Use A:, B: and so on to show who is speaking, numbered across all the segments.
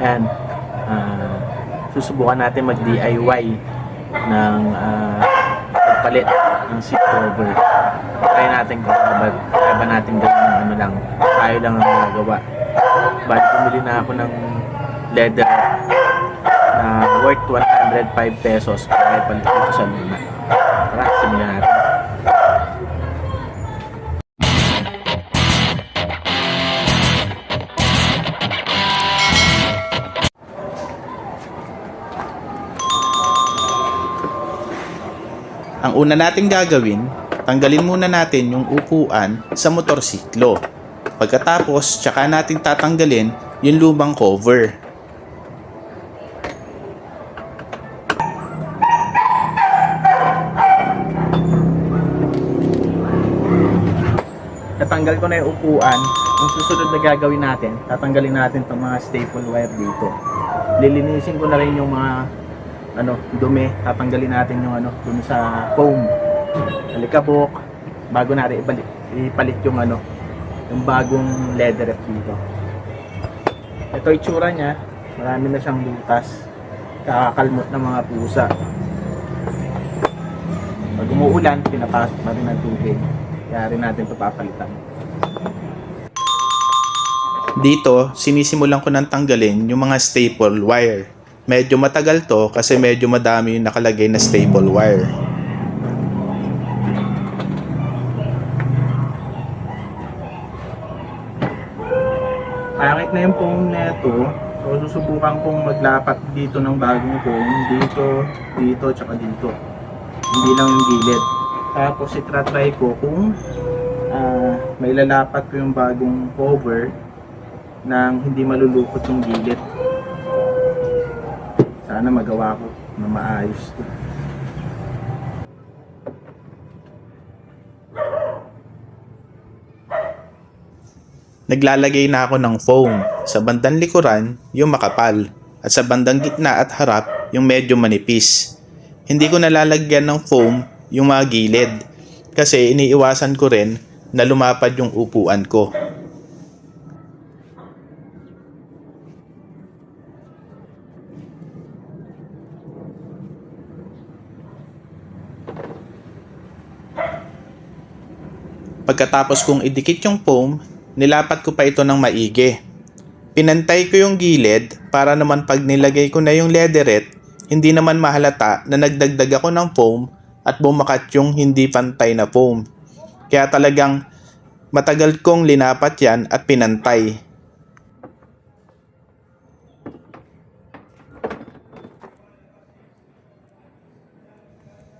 A: Ayan, susubukan natin mag DIY ng pagpalit ng seat cover. Try natin kung kaya ba natin gawin ng ano lang, tayo lang ang magagawa. Bali, pumili na ako ng leather na worth 105 pesos para ipalit dito sa luma. Tara, simulan natin.
B: Ang una nating gagawin, tanggalin muna natin yung upuan sa motorsiklo. Pagkatapos, tsaka natin tatanggalin yung lumang cover.
A: Natanggal ko na yung upuan. Ang susunod na gagawin natin, tatanggalin natin itong mga staple wire dito. Lilinisin ko na rin yung mga dumi. Tatanggalin natin yung dumi sa foam, alikabok, bago natin ipalit yung yung bagong leather wrap dito. Ito itsura niya, marami na siyang butas, kakakalmot ng mga pusa. Pag umuulan, pinapasok na rin ng tubig, kaya rin natin ito papalitan.
B: Dito, sinisimulan ko nang tanggalin yung mga staple wire. Medyo matagal to kasi medyo madami yung nakalagay na staple wire.
A: Pangit na yung foam na ito. So susubukan kong maglapat dito ng bagong foam. Dito, tsaka dito. Hindi lang yung gilid. Tapos itratry ko kung may lalapat ko yung bagong cover nang hindi malulukot yung gilid. Sana magawa ko na maayos to.
B: Naglalagay na ako ng foam. Sa bandang likuran, yung makapal. At sa bandang gitna at harap, yung medyo manipis. Hindi ko nalalagyan ng foam yung mga gilid. Kasi iniiwasan ko rin na lumapad yung upuan ko. Pagkatapos kong idikit yung foam, nilapat ko pa ito ng maigi. Pinantay ko yung gilid para naman pag nilagay ko na yung leatherette, hindi naman mahalata na nagdagdag ako ng foam at bumakat yung hindi pantay na foam. Kaya talagang matagal kong linapat yan at pinantay.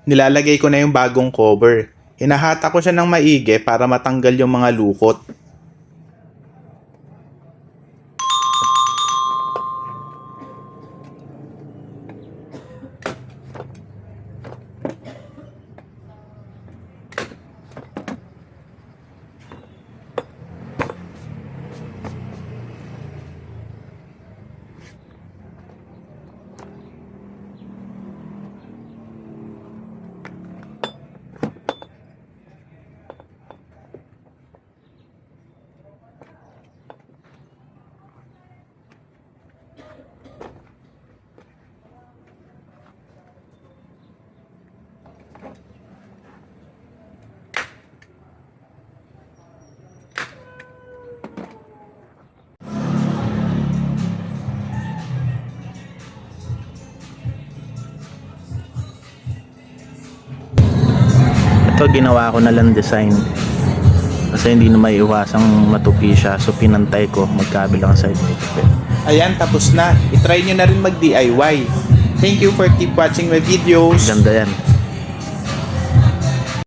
B: Nilalagay ko na yung bagong cover. Hinahata ko siya ng maigi para matanggal yung mga lukot.
A: Ito ginawa ko na lang design kasi hindi na maiiwasang matupi siya, so pinantay ko magkabilang side.
B: Ayan, tapos na. I-try nyo na rin mag-DIY. Thank you for keep watching my videos.
A: Ganda yan.